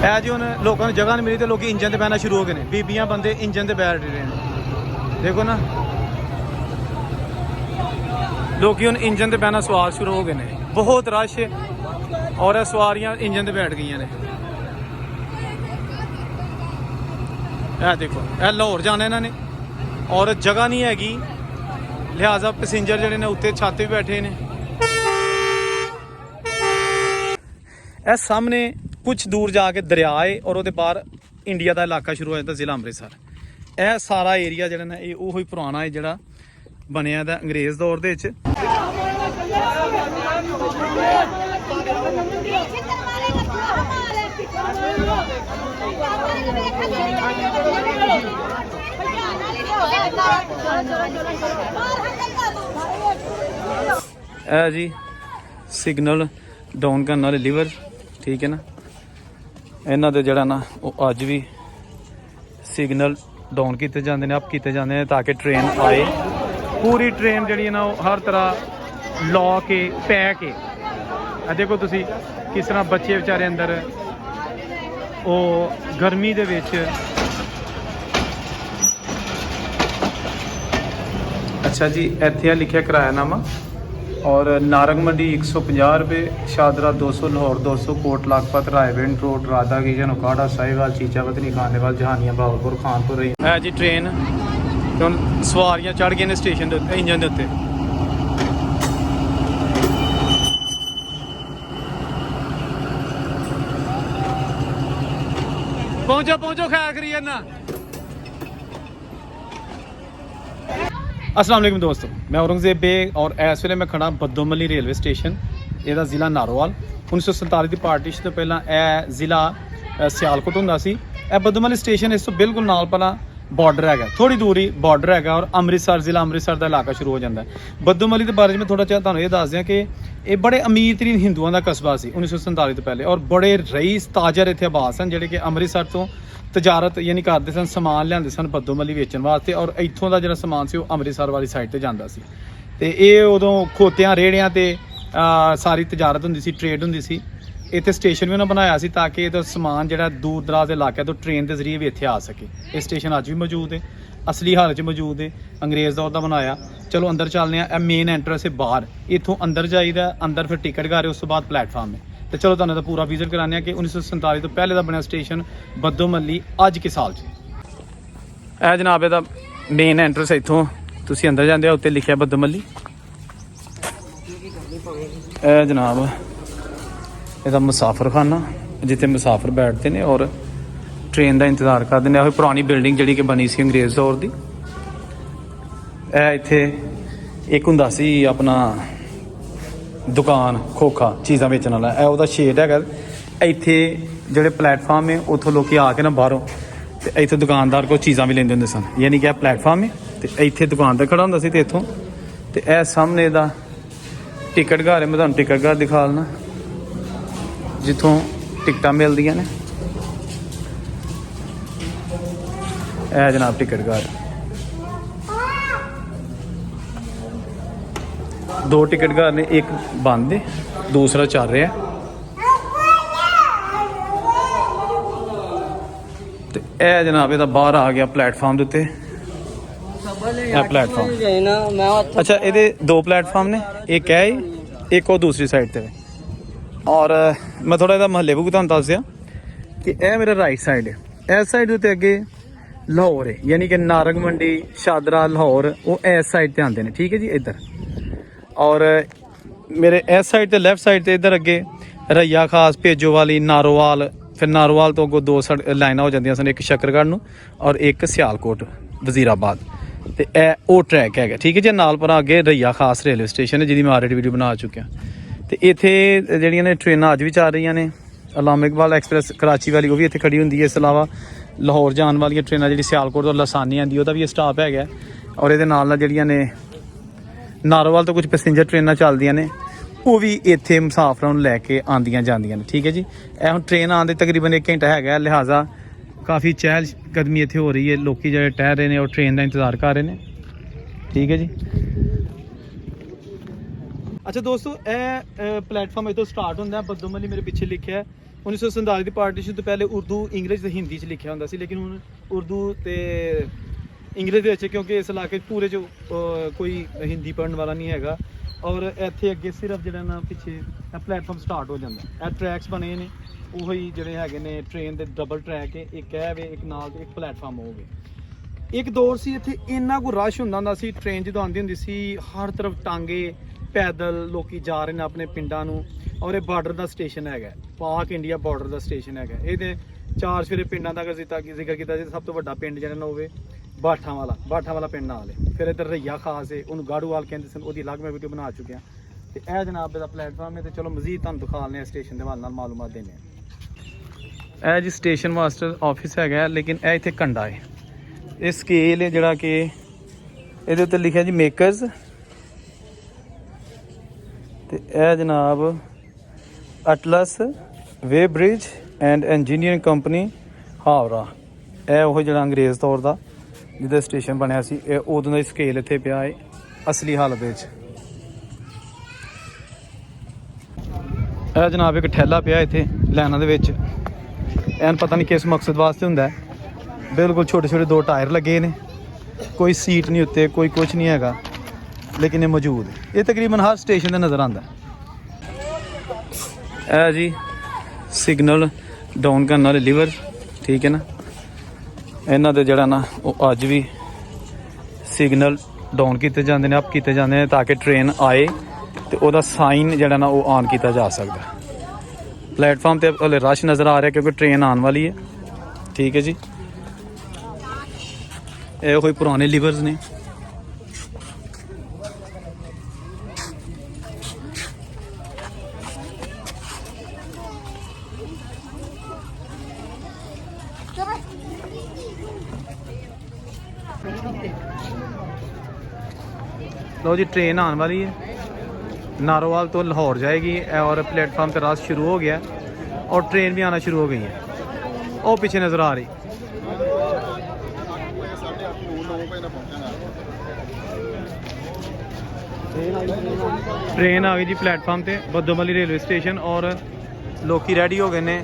है जी। हुण लोगों को जगह नहीं मिली तो लोग इंजन से बहना शुरू हो गए हैं। बीबियां बंदे इंजन से बैठ रहे हैं, देखो ना, लोग हुण इंजन से बहना सवार शुरू हो गए हैं। बहुत रश और सवारियां इंजन से बैठ गई ने। यह देखो, यह लाहौर जाना इन्होंने और जगह नहीं हैगी, लिहाजा पैसेंजर जिहड़े ने उत्ते छत पे बैठे ने। यह सामने कुछ दूर जाके दरिया है और वो बाहर इंडिया का इलाका शुरू हो जाता, जिला अमृतसर। यह सारा एरिया जिहड़ा ना, ये उही पुराना है जिहड़ा बनया दा अंग्रेज़ दौर दे विच। है जी सिग्नल डाउन करने वाले लीवर, ठीक है ना। इन्हों के जरा ना अज भी सिग्नल डाउन किए जाते हैं, अप किए जाते हैं ताकि ट्रेन आए। पूरी ट्रेन जी ना हर तरह ला के पैक है। देखो तुसी किस तरह बच्चे बेचारे अंदर वो गर्मी दे विच। अच्छा जी, इत्थे लिखा किरायानामा और नारंग मंडी 150 रुपये, शादरा 200, लाहौर 200, कोट लाखपत, रायविंड रोड, राधा किशन, उकाड़ा, साहिवाल, चीचापतनी, खानेवाल, जहानिया, बहावलपुर, खानपुर रही है जी ट्रेन। तो सवारियां चढ़ गए ने स्टेशन के उत्ते, इंजन के उत्ते। पहुंचो पहुंचो, खैर करिए ना। अस्सलाम वालेकुम दोस्तों, मैं औरंगजेब बेग और इस वेले मैं खड़ा बद्दोमली रेलवे स्टेशन। यदा जिला नारोवाल। 1947 की पार्टीशन तो पहला यह जिला सियालकोट होंदा सी। यह बद्दोमली स्टेशन इस तो बिल्कुल नाल पहला बॉर्डर है, थोड़ी दूर ही बॉर्डर है और अमृतसर जिला अमृतसर का इलाका शुरू हो जाता है। बद्दोमली के बारे में थोड़ा तुहानूं ये दस दें कि ये बड़े अमीर तरीन हिंदुओं का कस्बा सी 1947 तो पहले, और बड़े रईस ताजर इत्थे आबाद सन जिहड़े कि अमृतसर तो तजारत यानी करते सन, समान लियाते सन बद्दोमली वेचण वास्ते, और इत्थों का जिहड़ा समान सी वो अमृतसर वाली साइड ते जांदा सी। ते ये उदों खोतियां रेहड़ियां ते सारी तजारत हुंदी सी, ट्रेड हुंदी सी। इत्थे स्टेशन भी उन्होंने बनाया सी ताकि इहदा समान जिहड़ा दूर दराज इलाके तो ट्रेन के जरिए भी इत्थे आ सके। ये स्टेशन अज भी मौजूद है, असली हालत च मौजूद है, अंग्रेज़ दौर दा बनाया। चलो अंदर चलने आ, मेन एंट्रेंस है बाहर, इत्थों अंदर जाइदा, अंदर फिर टिकट घर है, उस तो बाद प्लेटफार्म है। तो चलो तुहानूं पूरा विजिट कराने कि 1947 तो पहले का बनया स्टेशन बद्दोमली अज के साल च। जनाब इहदा मेन एंट्रेंस है, इत्थों तुसीं अंदर जांदे हो उत्ते लिखिआ बद्दोमली। जनाब इहदा मुसाफरखाना जिथे मुसाफर बैठते हैं और ट्रेन का इंतजार करते हैं। पुरानी बिल्डिंग जी कि बनी सी अंग्रेज़ दौर की। इत्थे एक हुंदा सी अपना दुकान खोखा चीज़ां बेचण वाला, उहदा शेड है। इत्थे जिहड़े प्लेटफार्म है उत्थों लोग आके ना बाहरों ते इत्थे दुकानदार को चीज़ां भी लेंदे हुंदे सन, यानी कि प्लेटफार्म है तो इत्थे दुकान पर खड़ा हुंदा सी। ते इत्थों ते सामने दा टिकट घर है, मैं तुहानूं टिकट घर दिखा लना जिथों टिकटां मिलदियां ने। जनाब टिकट घर, 2 टिकट घर ने, एक बंद है दूसरा चल रहा है। तो यह जनाब इहदा बाहर आ गया प्लेटफार्म के उत्ते। प्लेटफार्म अच्छा, ये 2 प्लेटफार्म ने, एक है एक और दूसरी साइड पर। और मैं थोड़ा इहदा महल्ले भी तुहानूं दस दियां कि यह मेरा राइट साइड है। इस साइड के अगे लाहौर है, यानी कि नारंग मंडी, शादरा, लाहौर वो इस साइड पर आते हैं, ठीक है जी इधर। और मेरे इस साइड ते लैफ्ट साइड ते इधर अगे रैया खास, भेजोवाली, नारोवाल, फिर नारोवाल तो अगों 2 लाइनां हो जांदियां सन, एक शकरगढ़ नूं और एक सियालकोट वजीराबाद। तो यह वो ट्रैक है, ठीक है जी। नाल पर अगे रैया खास रेलवे स्टेशन है जिहदी मैं ऑलरेडी वीडियो बना चुका। तो इत्थे जिहड़ियां ने ट्रेनां अज भी चल रही ने, अलामा इकबाल एक्सप्रैस कराची वाली वो भी इत्थे खड़ी हुंदी है। इस अलावा लाहौर जाने वाली ट्रेनां जिहड़ी सियालकोट तो लसानी आंदी ओहदा भी स्टाप है। और इहदे नाल जिहड़ियां ने नारोवाल तो कुछ पैसेंजर ट्रेनां चलदियां ने, वो भी इत्थे मुसाफरां नूं लैके आंदियां जांदियां ने, ठीक है जी। हुण ट्रेन आने तकरीबन 1 घंटा है, लिहाजा काफ़ी चहल कदमी इत्थे हो रही है। लोग जो ठहर रहे हैं और ट्रेन का इंतजार कर रहे हैं, ठीक है जी। अच्छा दोस्तों, यह प्लेटफॉर्म इतों स्टार्ट होंदा है बद्दोमली, मेरे पिछे लिखा है 1947 ਦੀ ਪਾਰਟੀਸ਼ਨ ਤੋਂ ਪਹਿਲੇ ਉਰਦੂ ਇੰਗਲਿਸ਼ ਤੇ ਹਿੰਦੀ 'ਚ ਲਿਖਿਆ ਹੁੰਦਾ ਸੀ, ਲੇਕਿਨ ਹੁਣ ਉਰਦੂ ਤੇ ਇੰਗਲਿਸ਼ ਦੇ ਵਿੱਚ, ਕਿਉਂਕਿ ਇਸ ਇਲਾਕੇ 'ਚ ਪੂਰੇ 'ਚ ਕੋਈ ਹਿੰਦੀ ਪੜ੍ਹਨ ਵਾਲਾ ਨਹੀਂ ਹੈਗਾ। ਔਰ ਇੱਥੇ ਅੱਗੇ ਸਿਰਫ ਜਿਹੜਾ ਨਾ ਪਿੱਛੇ ਇਹ ਪਲੇਟਫਾਰਮ ਸਟਾਰਟ ਹੋ ਜਾਂਦਾ। ਇਹ ਟਰੈਕਸ ਬਣੇ ਨੇ ਉਹੀ ਜਿਹੜੇ ਹੈਗੇ ਨੇ ਟ੍ਰੇਨ ਦੇ ਡਬਲ ਟਰੈਕ ਹੈ, ਇੱਕ ਹੈ ਵੇ, ਇੱਕ ਨਾਲ ਤੇ ਇੱਕ ਪਲੇਟਫਾਰਮ ਹੋਵੇ। ਇੱਕ ਦੌਰ ਸੀ ਇੱਥੇ ਇੰਨਾ ਕੁ ਰਸ਼ ਹੁੰਦਾ ਸੀ, ਟ੍ਰੇਨ ਜਦੋਂ ਆਉਂਦੀ ਹੁੰਦੀ ਸੀ ਹਰ ਤਰਫ ਟਾਂਗੇ ਪੈਦਲ ਲੋਕੀ ਜਾ ਰਹੇ ਨੇ ਆਪਣੇ ਪਿੰਡਾਂ ਨੂੰ। ਔਰ ਇਹ ਬਾਰਡਰ ਦਾ ਸਟੇਸ਼ਨ ਹੈਗਾ, ਪਾਕ ਇੰਡੀਆ ਬਾਰਡਰ ਦਾ ਸਟੇਸ਼ਨ ਹੈਗਾ। ਇਹਦੇ 4 ਸਵੇਰੇ ਪਿੰਡਾਂ ਦਾ ਜ਼ਿਕਰ ਕੀਤਾ ਜੇ, ਸਭ ਤੋਂ ਵੱਡਾ ਪਿੰਡ ਜਿਹੜਾ ਨਾ ਹੋਵੇ ਬਾਠਾਂ ਵਾਲਾ ਪਿੰਡ ਨਾਲ ਹੈ। ਫਿਰ ਇੱਧਰ ਰਈਆ ਖਾਸ ਹੈ, ਉਹਨੂੰ ਗਾੜੂਵਾਲ ਕਹਿੰਦੇ ਸਨ, ਉਹਦੀ ਅਲੱਗ ਮੈਂ ਵੀਡੀਓ ਬਣਾ ਚੁੱਕਿਆ। ਤੇ ਇਹ ਜਨਾਬ ਦਾ ਪਲੇਟਫਾਰਮ ਹੈ। ਤੇ ਚਲੋ ਮਜ਼ੀਦ ਤੁਹਾਨੂੰ ਦਿਖਾ ਲੈਂਦੇ ਹਾਂ ਸਟੇਸ਼ਨ ਦੇ ਹਵਾਲੇ ਨਾਲ ਮਾਲੂਮਾਤ ਦਿੰਦੇ ਹਾਂ। ਇਹ ਜੀ ਸਟੇਸ਼ਨ ਮਾਸਟਰ ਆਫਿਸ ਹੈਗਾ, ਲੇਕਿਨ ਇਹ ਇੱਥੇ ਕੰਡਾ ਹੈ। ਇਹ ਸਕੇਲ ਹੈ ਜਿਹੜਾ ਕਿ ਇਹਦੇ ਉੱਤੇ ਲਿਖਿਆ ਜੀ ਮੇਕਰਸ। ਤੇ ਇਹ ਜਨਾਬ Atlas weigh bridge and engineering company Howrah. ਇਹ ਉਹ ਜਿਹੜਾ ਅੰਗਰੇਜ਼ ਦੌਰ ਦਾ ਜਿਹਦਾ ਸਟੇਸ਼ਨ ਬਣਿਆ ਸੀ, ਇਹ ਉਦੋਂ ਦਾ ਸਕੇਲ ਇੱਥੇ ਪਿਆ ਹੈ ਅਸਲੀ ਹਾਲਤ ਵਿੱਚ। ਇਹ ਜਨਾਬ ਇੱਕ ਠੇਲਾ ਪਿਆ ਇੱਥੇ ਲਾਈਨਾਂ ਦੇ ਵਿੱਚ, ਐਨ ਪਤਾ ਨਹੀਂ ਕਿਸ ਮਕਸਦ ਵਾਸਤੇ ਹੁੰਦਾ। ਬਿਲਕੁਲ ਛੋਟੇ ਛੋਟੇ 2 ਟਾਇਰ ਲੱਗੇ ਨੇ, ਕੋਈ ਸੀਟ ਨਹੀਂ ਉੱਤੇ, ਕੋਈ ਕੁਝ ਨਹੀਂ ਹੈਗਾ, ਲੇਕਿਨ ਇਹ ਮੌਜੂਦ ਹੈ। ਇਹ ਤਕਰੀਬਨ ਹਰ ਸਟੇਸ਼ਨ ਤੇ ਨਜ਼ਰ ਆਉਂਦਾ। ਇਹ ਜੀ ਸਿਗਨਲ ਡਾਊਨ ਕਰਨ ਵਾਲੇ ਲੀਵਰ, ਠੀਕ ਹੈ ਨਾ, ਇਹਨਾਂ ਦੇ ਜਿਹੜਾ ਨਾ ਉਹ ਅੱਜ ਵੀ ਸਿਗਨਲ ਡਾਊਨ ਕੀਤੇ ਜਾਂਦੇ ਨੇ, ਅਪ ਕੀਤੇ ਜਾਂਦੇ ਨੇ, ਤਾਂ ਕਿ ਟ੍ਰੇਨ ਆਏ ਤੇ ਉਹਦਾ ਸਾਈਨ ਜਿਹੜਾ ਨਾ ਉਹ ਆਨ ਕੀਤਾ ਜਾ ਸਕਦਾ। ਪਲੇਟਫਾਰਮ ਤੇ ਹਲੇ ਰਸ਼ ਨਜ਼ਰ ਆ ਰਿਹਾ ਕਿਉਂਕਿ ਟ੍ਰੇਨ ਆਉਣ ਵਾਲੀ ਹੈ, ਠੀਕ ਹੈ ਜੀ। ਇਹ ਕੋਈ ਪੁਰਾਣੇ ਲੀਵਰਸ ਨੇ। लो जी ट्रेन आने वाली है, नारोवाल तो लाहौर जाएगी और प्लेटफार्म पे रश शुरू हो गया और ट्रेन भी आना शुरू हो गई है। और पीछे नज़र आ रही ट्रेन आ गई जी प्लेटफार्म पे बद्दोमली रेलवे स्टेशन और लोग रेडी हो गए ने।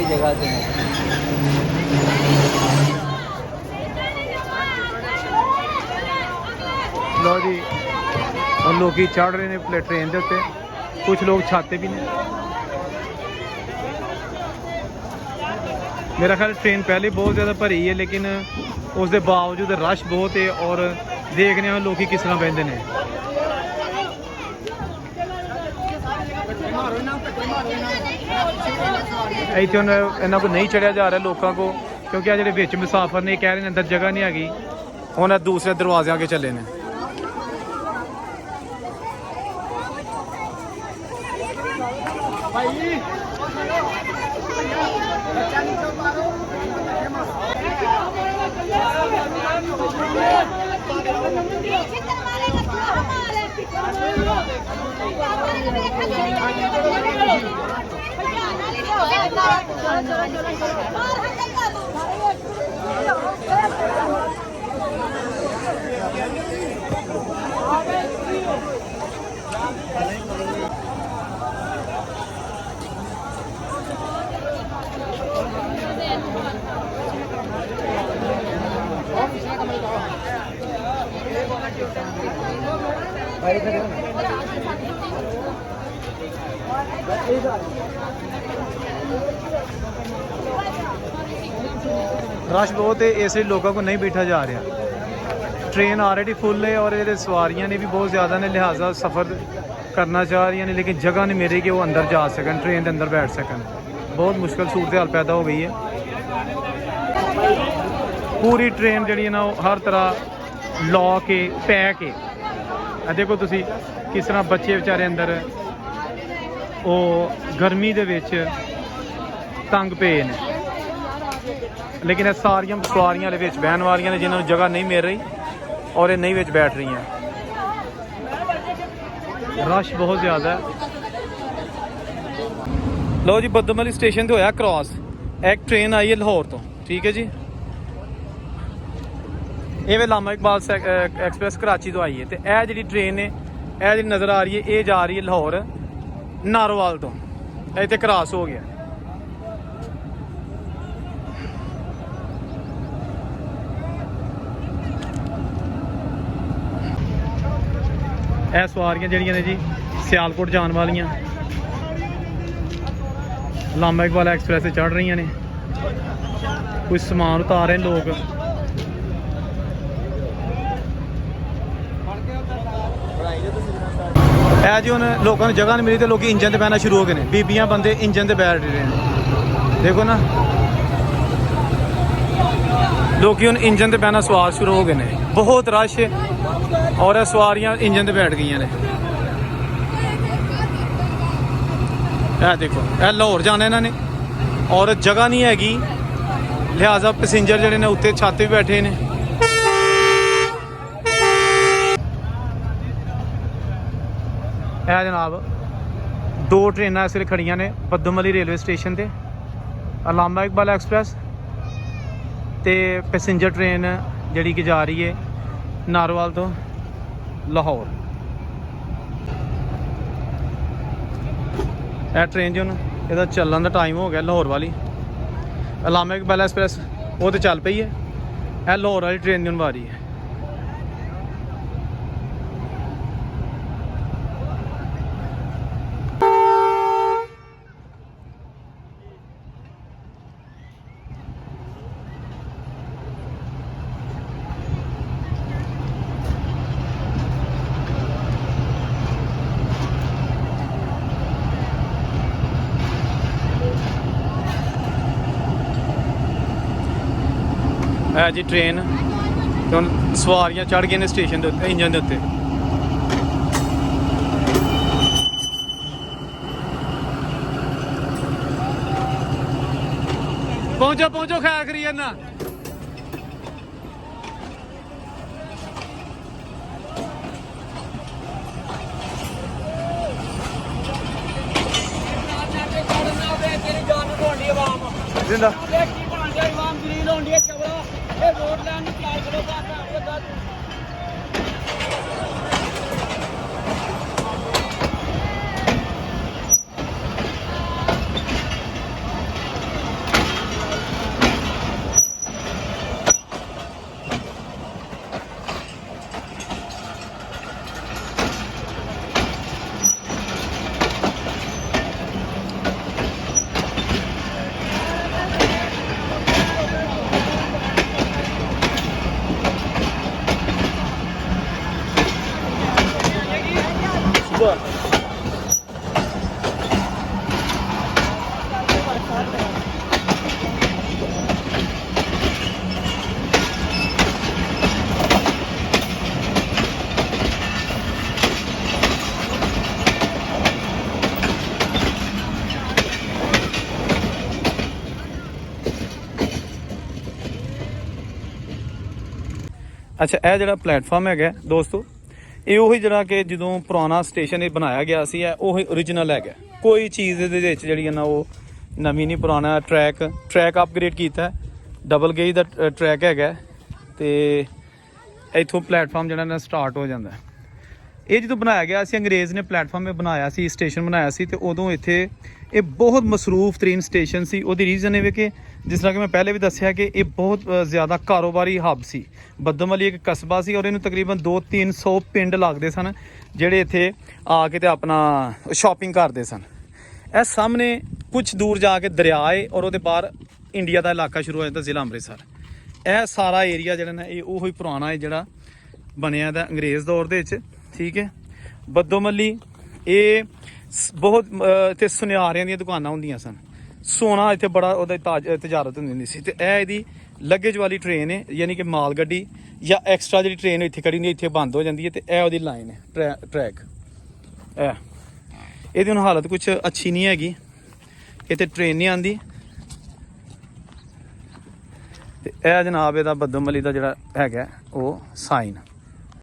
जगह से लो जी और लोग चढ़ रहे हैं ट्रेन के उत्ते, कुछ लोग छाते भी ने। मेरा ख्याल ट्रेन पहले बहुत ज़्यादा भरी है, लेकिन उसके बावजूद रश बहुत है और देखने में लोग किस तरह बहते हैं। इतने हूँ इन्हों को नहीं चढ़िया जा रहा लोगों को, क्योंकि आ जो बिच मुसाफर ने कह रहे हैं अंदर जगह नहीं हैगी, हूँ दूसरे दरवाजे आगे चले ने। रश बहुत है, इसलिए लोगों को नहीं बैठा जा रहा। ट्रेन ऑलरेडी फुल है और ये सवारियां ने भी बहुत ज़्यादा ने, लिहाजा सफ़र करना चाह रही हैं, लेकिन जगह नहीं मिल रही कि वो अंदर जा सकन, ट्रेन के अंदर बैठ सकन। बहुत मुश्किल सूरत हाल पैदा हो गई है। पूरी ट्रेन जी है ना हर तरह लॉ के पैक है। देखो तुसी किस तरह बच्चे बेचारे अंदर वो गर्मी दे विच ਤੰਗ ਪਏ ਨੇ। ਲੇਕਿਨ ਇਹ ਸਾਰੀਆਂ ਸਵਾਰੀਆਂ ਵਾਲੇ ਵਿੱਚ ਬਹਿਣ ਵਾਲੀਆਂ ਨੇ ਜਿਨ੍ਹਾਂ ਨੂੰ ਜਗ੍ਹਾ ਨਹੀਂ ਮਿਲ ਰਹੀ ਔਰ ਇਹ ਨਹੀਂ ਵਿੱਚ ਬੈਠ ਰਹੀਆਂ। ਰਸ਼ ਬਹੁਤ ਜ਼ਿਆਦਾ ਹੈ। ਲਓ ਜੀ, ਬੱਦੋਮਲੀ ਸਟੇਸ਼ਨ ਤੇ ਹੋਇਆ ਕ੍ਰਾਸ। ਇੱਕ ਟ੍ਰੇਨ ਆਈ ਹੈ ਲਾਹੌਰ ਤੋਂ, ਠੀਕ ਹੈ ਜੀ। ਇਹ ਵੇ ਲਾਮਾ ਇਕਬਾਲ ਐਕਸਪ੍ਰੈਸ ਕਰਾਚੀ ਤੋਂ ਆਈ ਹੈ। ਤੇ ਇਹ ਜਿਹੜੀ ਟ੍ਰੇਨ ਨੇ, ਇਹ ਜਿਹੜੀ ਨਜ਼ਰ ਆ ਰਹੀ ਹੈ, ਇਹ ਜਾ ਰਹੀ ਹੈ ਲਾਹੌਰ ਨਾਰੋਵਾਲ ਤੋਂ। ਇਹ ਤੇ ਕ੍ਰਾਸ ਹੋ ਗਿਆ। ਇਹ ਸਵਾਰੀਆਂ ਜਿਹੜੀਆਂ ਨੇ ਜੀ ਸਿਆਲਕੋਟ ਜਾਣ ਵਾਲੀਆਂ ਲਾਮਾ ਇਕਬਾਲ ਐਕਸਪ੍ਰੈਸ ਤੇ ਚੜ੍ਹ ਰਹੀਆਂ ਨੇ। ਕੁਝ ਸਮਾਨ ਉਤਾਰ ਰਹੇ ਨੇ ਲੋਕ। ਇਹ ਜੀ ਹੁਣ ਲੋਕਾਂ ਨੂੰ ਜਗ੍ਹਾ ਨਹੀਂ ਮਿਲੀ ਤੇ ਲੋਕੀ ਇੰਜਨ ਤੇ ਬਹਿਣਾ ਸ਼ੁਰੂ ਹੋ ਗਏ ਨੇ। ਬੀਬੀਆਂ ਬੰਦੇ ਇੰਜਨ ਤੇ ਬੈਠ ਰਹੇ ਨੇ, ਦੇਖੋ ਨਾ। ਲੋਕੀ ਹੁਣ ਇੰਜਨ ਤੇ ਬਹਿਣਾ ਸਵਾਰ ਸ਼ੁਰੂ ਹੋ ਗਏ ਨੇ। ਬਹੁਤ ਰਸ਼ ਔਰ ਇਹ ਸਵਾਰੀਆਂ ਇੰਜਨ ਤੇ ਬੈਠ ਗਈਆਂ ਨੇ। ਇਹ ਦੇਖੋ, ਇਹ ਲਾਹੌਰ ਜਾਣਾ ਇਹਨਾਂ ਨੇ ਔਰ ਜਗ੍ਹਾ ਨਹੀਂ ਹੈਗੀ, ਲਿਹਾਜ਼ਾ ਪੈਸੇਂਜਰ ਜਿਹੜੇ ਨੇ ਉੱਤੇ ਛੱਤ ਤੇ ਬੈਠੇ ਨੇ। ਇਹ ਜਨਾਬ 2 ਟ੍ਰੇਨਾਂ ਇਸ ਵੇਲੇ ਖੜੀਆਂ ਨੇ ਬੱਦੋਮਲੀ ਰੇਲਵੇ ਸਟੇਸ਼ਨ ਤੇ, ਲਾਮਾ ਇਕਬਾਲ ਐਕਸਪ੍ਰੈਸ ਤੇ ਪੈਸੇਂਜਰ ਟ੍ਰੇਨ ਜਿਹੜੀ ਕਿ ਜਾ ਰਹੀ ਹੈ ਨਾਰੋਵਾਲ ਤੋਂ ਲਾਹੌਰ। ਇਹ ਟ੍ਰੇਨ ਜੋ ਇਹਦਾ ਚੱਲਣ ਦਾ ਟਾਈਮ ਹੋ ਗਿਆ ਲਾਹੌਰ ਵਾਲੀ। ਲਾਮਾ ਇਕਬਾਲ ਐਕਸਪ੍ਰੈਸ ਉਹ ਤੇ ਚੱਲ ਪਈ ਹੈ। ਇਹ ਲਾਹੌਰ ਵਾਲੀ ਟ੍ਰੇਨ ਦੀ ਵਾਰੀ ਹੈ। ਹੈ ਜੀ ਟ੍ਰੇਨ। ਹੁਣ ਸਵਾਰੀਆਂ ਚੜ੍ਹ ਗਈਆਂ ਨੇ ਸਟੇਸ਼ਨ ਦੇ ਉੱਤੇ, ਇੰਜਨ ਦੇ ਉੱਤੇ। ਪਹੁੰਚੋ ਪਹੁੰਚੋ, ਖੈਰ ਕਰੀ ਜਾਂਦਾ। ਜਿੰਦਾ ਅੱਛਾ, ਇਹ ਜਿਹੜਾ ਪਲੇਟਫਾਰਮ ਹੈਗਾ ਦੋਸਤੋ, ਇਹ ਉਹੀ ਜਿਹੜਾ ਕਿ ਜਦੋਂ ਪੁਰਾਣਾ ਸਟੇਸ਼ਨ ਇਹ ਬਣਾਇਆ ਗਿਆ ਸੀ, ਉਹੀ ਓਰੀਜਨਲ ਹੈਗਾ। ਕੋਈ ਚੀਜ਼ ਇਹਦੇ ਵਿੱਚ ਜਿਹੜੀ ਹੈ ਨਾ ਉਹ ਨਵੀਂ ਨਹੀਂ, ਪੁਰਾਣਾ। ਟਰੈਕ ਅਪਗ੍ਰੇਡ ਕੀਤਾ, ਡਬਲ ਗੇਜ ਦਾ ਟਰੈਕ ਹੈਗਾ ਤੇ ਇੱਥੋਂ ਪਲੇਟਫਾਰਮ ਜਿਹੜਾ ਨਾ ਸਟਾਰਟ ਹੋ ਜਾਂਦਾ। ਇਹ ਜਦੋਂ ਬਣਾਇਆ ਗਿਆ ਸੀ, ਅੰਗਰੇਜ਼ ਨੇ ਪਲੇਟਫਾਰਮ ਇਹ ਬਣਾਇਆ ਸੀ, ਸਟੇਸ਼ਨ ਬਣਾਇਆ ਸੀ, ਤੇ ਉਦੋਂ ਇੱਥੇ ਇਹ ਬਹੁਤ ਮਸਰੂਫ ਤਰੀਨ ਸਟੇਸ਼ਨ ਸੀ। ਉਹਦੀ ਰੀਜ਼ਨ ਇਹ ਕਿ ਜਿਸ ਤਰ੍ਹਾਂ ਕਿ ਮੈਂ ਪਹਿਲੇ ਵੀ ਦੱਸਿਆ ਕਿ ਇਹ ਬਹੁਤ ਜ਼ਿਆਦਾ ਕਾਰੋਬਾਰੀ ਹੱਬ ਸੀ। ਬੱਦੋਮਲੀ ਇੱਕ ਕਸਬਾ ਸੀ ਔਰ ਇਹਨੂੰ ਤਕਰੀਬਨ 200-300 ਪਿੰਡ ਲੱਗਦੇ ਸਨ ਜਿਹੜੇ ਇੱਥੇ ਆ ਕੇ ਤੇ ਆਪਣਾ ਸ਼ਾਪਿੰਗ ਕਰਦੇ ਸਨ। ਇਹ ਸਾਹਮਣੇ ਕੁਝ ਦੂਰ ਜਾ ਕੇ ਦਰਿਆ ਹੈ ਔਰ ਉਹਦੇ ਬਾਹਰ ਇੰਡੀਆ ਦਾ ਇਲਾਕਾ ਸ਼ੁਰੂ ਹੋ ਜਾਂਦਾ, ਜ਼ਿਲ੍ਹਾ ਅੰਮ੍ਰਿਤਸਰ। ਇਹ ਸਾਰਾ ਏਰੀਆ ਜਿਹੜਾ ਨਾ ਇਹ ਉਹੀ ਪੁਰਾਣਾ ਹੈ ਜਿਹੜਾ ਬਣਿਆ ਦਾ ਅੰਗਰੇਜ਼ ਦੌਰ ਦੇ ਵਿੱਚ, ਠੀਕ ਹੈ। ਬੱਦੋਮਲੀ ਇਹ ਬਹੁਤ ਇੱਥੇ ਸੁਨਿਆਰਿਆਂ ਦੀਆਂ ਦੁਕਾਨਾਂ ਹੁੰਦੀਆਂ ਸਨ। ਸੋਨਾ ਇੱਥੇ ਬੜਾ ਉਹਦਾ ਤਜਾਰਤ ਹੁੰਦੀ ਸੀ। ਤੇ ਇਹ ਇਹਦੀ ਲੱਗੇਜ ਵਾਲੀ ਟ੍ਰੇਨ ਹੈ, ਯਾਨੀ ਕਿ ਮਾਲ ਗੱਡੀ ਜਾਂ ਐਕਸਟਰਾ ਜਿਹੜੀ ਟ੍ਰੇਨ ਇੱਥੇ ਖੜੀ ਹੁੰਦੀ, ਇੱਥੇ ਬੰਦ ਹੋ ਜਾਂਦੀ ਹੈ। ਤੇ ਇਹ ਉਹਦੀ ਲਾਈਨ ਹੈ, ਟਰੈਕ। ਇਹਦੀ ਹੁਣ ਹਾਲਤ ਕੁਛ ਅੱਛੀ ਨਹੀਂ ਹੈਗੀ, ਇੱਥੇ ਟ੍ਰੇਨ ਨਹੀਂ ਆਉਂਦੀ ਤੇ ਇਹ ਜਨਾਬ ਇਹਦਾ ਬਦੋਮਲੀ ਦਾ ਜਿਹੜਾ ਹੈਗਾ ਉਹ ਸਾਈਨ।